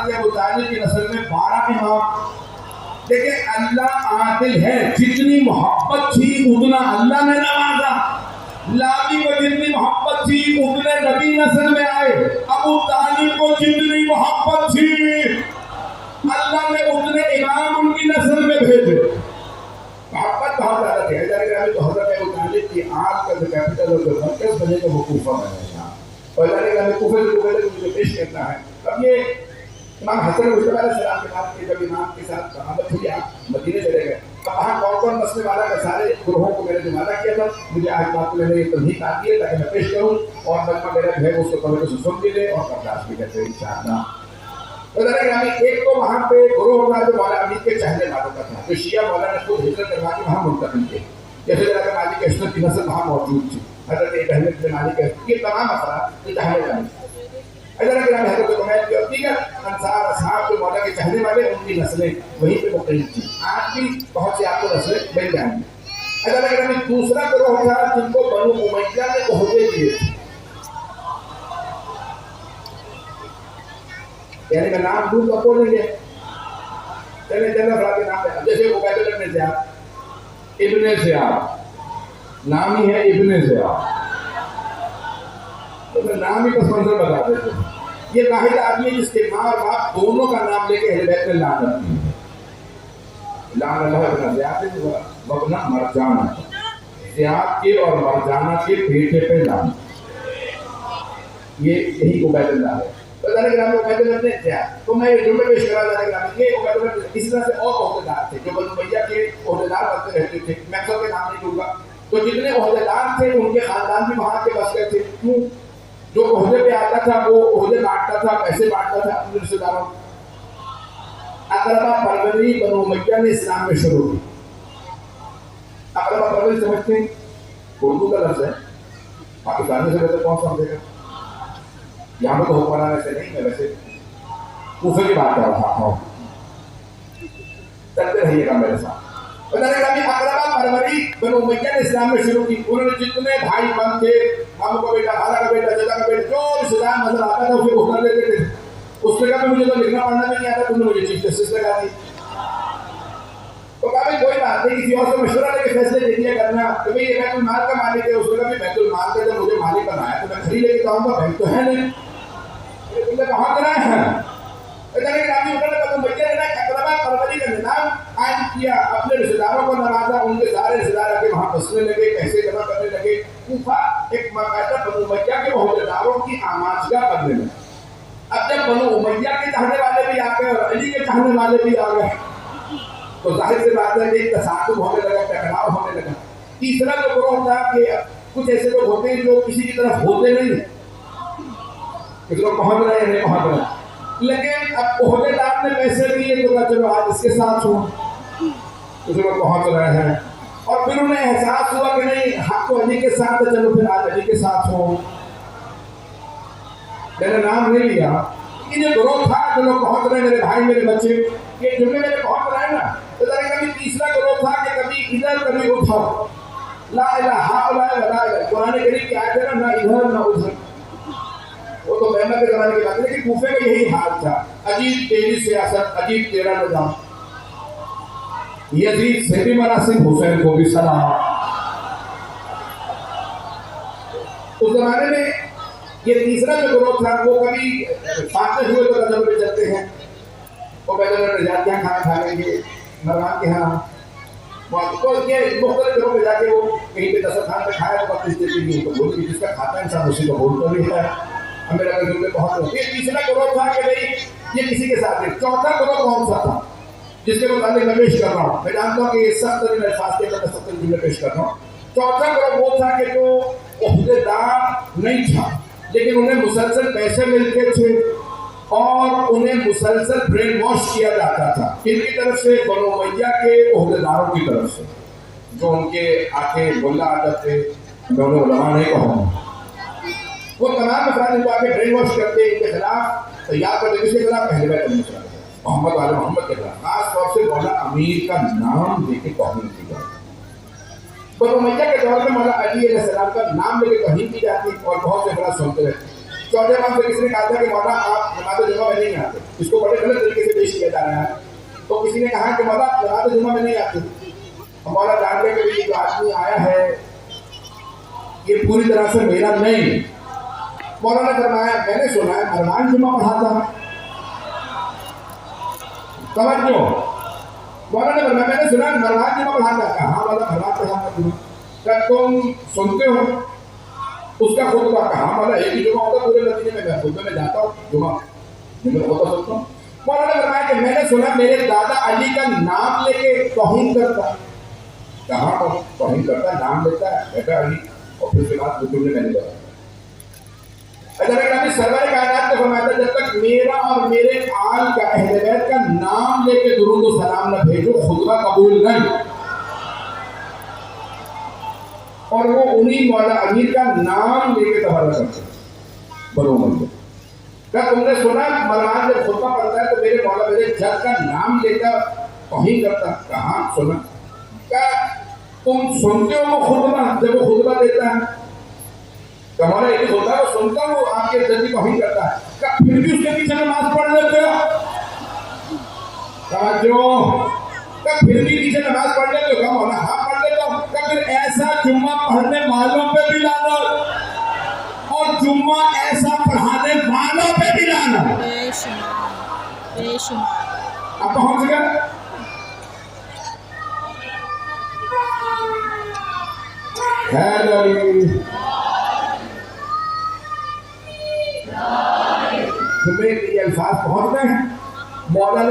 حضرت ابو طالب کی نسل میں 12 امام. لیکن اللہ عادل ہے، جتنی محبت تھی اتنا اللہ نے نوازا. لابی کو جتنی محبت تھی اتنے نبی نسل میں آئے. ابو طالب کو جتنی محبت تھی اللہ نے اتنے امام ان کی نسل میں بھیجے. محبت بہت زیادہ تھی. تو حضرت ابو طالب کی آج کا جو کیپٹل اور جو مرکز بنے گا وہ کوفہ میں ہے. اور اللہ نے ہمیں کوفہ سے پہلے مجھے پیش کرنا ہے. اب یہ امام حسن مصطفیٰ علیہ السلام کے بعد جب امام کے ساتھ صحابت ہوئی آپ مدینے چلے گئے. اب وہاں کون کون مسئلے والا کا سارے گروہوں کو میں نے جو وعدہ کیا تھا مجھے آج بات کو میں نے یہ تمہید آتی ہے تاکہ میں پیش کروں اور مجمع میرا جو ہے اس کو توجہ سے سن بھی لے اور برداشت بھی کرتے انشاءاللہ. ایک تو وہاں پہ گروہ ہوگا جو مولا علی کے چہنے والوں کا تھا، جو شیعہ مولا نے خود ہجرت کروا کے وہاں منتقل کیے. جیسے جناب مالک اشرف کی نسل وہاں موجود تھی، حضرت احمد بن مالک یہ تمام افراد یہ چہنے والے تھے. حضرت عمیر کی اور دیگر انصار اصحاب جو مولا کے چہنے والے ان کی نسلیں وہیں پہ مختلف تھیں. آج بھی بہت سی آپ کو نسلیں مل جائیں گی. حضرت دوسرا گروہ تھا جن کو بنو امیہ نے عہدے دیے تھے. یعنی میں نام دوں تو بولیں گے چلے افراد کے نام لے. جیسے عبید بن زیاد، ابن زیاد نام ہی ہے ابن زیاد، تو میں نام ہی پس منظر بتا دیتے ہیں. یہ واحد آدمی جس کے ماں اور باپ دونوں کا نام لے کے اہل بیت میں لعنت دی. لعن اللہ ابن زیاد وابن مرجانہ، زیاد کے اور مرجانہ کے بیٹے پہ لعنت. یہ یہی عبید اللہ ہے. تو اللہ نے عبید اللہ نے زیاد تو میں یہ جملے پیش کرا جانے گا یہ عبید اللہ اس طرح سے اور عہدیدار تھے جو بنو امیہ کے عہدیدار بنتے رہتے تھے. میں سب کے نام نہیں لوں گا. تو جتنے عہدیدار تھے ان کے خاندان بھی وہاں کے بس گئے تھے. کیوں؟ جو عہدے پہ آتا تھا وہ عہدے بانٹتا تھا، پیسے بانٹتا تھا اپنے رشتے داروں. اقربا پروری بنو امیہ نے اسلام میں شروع کی. اقربا پروری سمجھتے ہیں اردو کا لفظ ہے، پاکستانی سے بہتر کون سمجھے گا؟ یہاں پہ تو حکمران ایسے نہیں ہے. ویسے کوفے کی بات کر رہا ہوں، چلتے رہیے گا میرے ساتھ. اقربا پروری بنو امیہ نے اسلام میں شروع کی. انہوں نے جتنے بھائی بہن تھے، ماموں کا بیٹا، خالہ کا بیٹا، چچا کا بیٹا، جو رشتے دار نظر آتا تھا اسے اٹھا لیتے تھے. اس نے کہا کہ مجھے تو لکھنا پڑھنا بھی نہیں آتا، تم نے مجھے چیف جسٹس لگا دی. تو کہا بھائی کوئی بات نہیں، کسی اور سے مشورہ لے کے فیصلے لے لیا کرنا کہ بھائی یہ بیت المال کا مالک ہے. اس نے کہا کہ بیت المال کا جب مجھے مالک بنایا تو میں خرید لے کے آؤں گا، بینک تو ہے نہیں. تم نے کہاں کرایا ہے؟ اقربا پروری کا نظام قائم کیا، اپنے رشتے داروں کو نوازا. ان کے سارے رشتے دار آگے وہاں بسنے لگے، پیسے جمع کرنے لگے. کوفہ ایک باقاعدہ بنو امیہ کے عہدیداروں کی آماجگاہ بننے لگا. اب جب بنو امیہ کے چاہنے والے بھی آ گئے اور علی کے چاہنے والے بھی آ گئے تو ظاہر سی بات ہے کہ ایک تصادم ہونے لگا، ٹکراؤ ہونے لگا. تیسرا جو گروہ تھا کہ کچھ ایسے لوگ ہوتے ہیں جو کسی کی طرف ہوتے نہیں ہیں، کچھ لوگ پہنچ رہے ہیں نہیں پہنچ رہے، لیکن اب عہدیدار نے پیسے دیے تو کہا چلو آج اس کے ساتھ ہوں. کچھ لوگ پہنچ رہے ہیں اور پھر انہیں احساس ہوا کہ نہیں حق تو علی کے ساتھ ہے، چلو پھر آج علی کے ساتھ ہوں. میں نے نام نہیں لیا، لیکن یہ گروہ تھا جو لوگ پہنچ رہے ہیں، میرے بھائی میرے بچے یہ جملے میرے پہنچ رہے ہیں نا. تو کبھی تیسرا گروہ تھا کہ کبھی ادھر کبھی ادھر، لا الہ الا اللہ. قرآن کریم کی آیت ہے نا، نہ ادھر نہ ادھر. وہ تو محمد کے زمانے کی بات ہے، لیکن کوفے کا یہی حال تھا. عجیب تیری سیاست، عجیب تیرا نظام. یزید سے بھی مناسب، حسین کو بھی سلام. اس زمانے میں یہ تیسرا جو گروہ تھا وہ کبھی فاتح ہوئے تو قدم پہ چلتے ہیں. وہ پہلے نجات کے یہاں کھانا کھا لیں گے، مروان کے یہاں مختلف جگہوں پہ جا کے وہ کہیں پہ دسترخوان پہ کھایا تو بات جس کا کھاتا ہے انسان اسی کو بولتا بھی ہے. میرا جملے بہت ہوتے. تیسرا گروہ تھا کہ بھائی یہ کسی کے ساتھ ہے. چوتھا گروہ کون سا تھا جس کے متعلق میں پیش کر رہا ہوں؟ میں جانتا ہوں کہ یہ سخت ترین الفاظ کے اندر سخت ترین جملے پیش کر رہا ہوں. چوتھا گروہ وہ تھا کہ جو عہدیدار نہیں تھا لیکن انہیں مسلسل پیسے ملتے تھے اور انہیں مسلسل برین واش کیا جاتا تھا. ان کی طرف سے بنو امیہ کے عہدیداروں کی طرف سے جو ان کے آگے ملا آجات تھے، میں انہیں علماء نہیں کہوں، وہ تمام افراد ان کو آگے برین واش کرتے ان کے خلاف تیار کرتے. کس کے خلاف؟ اہل بیت محمد والے محمد کے خلاف. خاص طور سے مولا امیر کا نام لے کے توہین کی جاتی. بنو امیہ کے دور میں مولا علی علیہ السلام کا نام لے کے توہین کی جاتی اور بہت سے افراد سنتے رہتے. چوتھے امام سے کسی نے کہا تھا کہ مولا آپ نماز جمعہ میں نہیں آتے، اس کو بڑے غلط طریقے سے پیش کیا جا رہا ہے. تو کسی نے کہا کہ مولا نماز جمعہ میں نہیں آتے. مولا جانتے کہ یہ جو آدمی آیا ہے یہ پوری طرح سے میرا نہیں. مولا نے فرمایا میں نے سنا ہے مروان جمعہ پڑھاتا ہے. توجہ، مولا نے فرمایا میں نے سنا ہے مروان جمعہ پڑھاتا ہے. ہاں مولا مروان پڑھاتا ہے. کیا تم سنتے ہو اس کا خطبہ؟ کہاں مولا ایک ہی جمعہ ہوتا پورے مدینے میں، میں خطبے میں جاتا ہوں جمعہ میں ہوتا سنتا ہوں. مولا نے فرمایا کہ میں نے سنا میرے دادا علی کا نام لے کے توہین کرتا ہے. کہاں توہین کرتا ہے؟ نام لیتا ہے بیٹا علی، اور پھر اس کے بعد خطبے میں نہیں بتایا. سرور کائنات نے فرمایا تھا جب تک میرا اور میرے آل کا اہل بیت کا نام لے کے درود و سلام نہ بھیجو خطبہ قبول نہیں. اور وہ انہی مولا امیر کا نام لے کے تبادلہ کرتے بنو منظر. کیا تم نے سنا مروان جب خطبہ پڑھتا ہے تو میرے مولا میرے جد کا نام لے کر توہین کرتا؟ کہاں سنا. کیا تم سنتے ہو وہ خطبہ جب وہ خطبہ دیتا ہے؟ ہمارا ایک ہوتا ہے وہ سنتا ہوں آپ کے جد کی توہین کرتا ہے. کیا پھر بھی اس کے پیچھے نماز پڑھ لیتے ہو؟ کیا پھر بھی پیچھے نماز پڑھ لیتے ہو؟ کیا مولا ہاں پڑھ لیتا ہوں. کیا پھر ایسا جمعہ پڑھنے والوں پہ بھی لعنت اور جمعہ ایسا پڑھانے والوں پہ بھی لعنت. بے شمار بے شمار. اب پہنچ گئے. تمہیں یہ الفاظ پہنچ گئے ہیں. مولا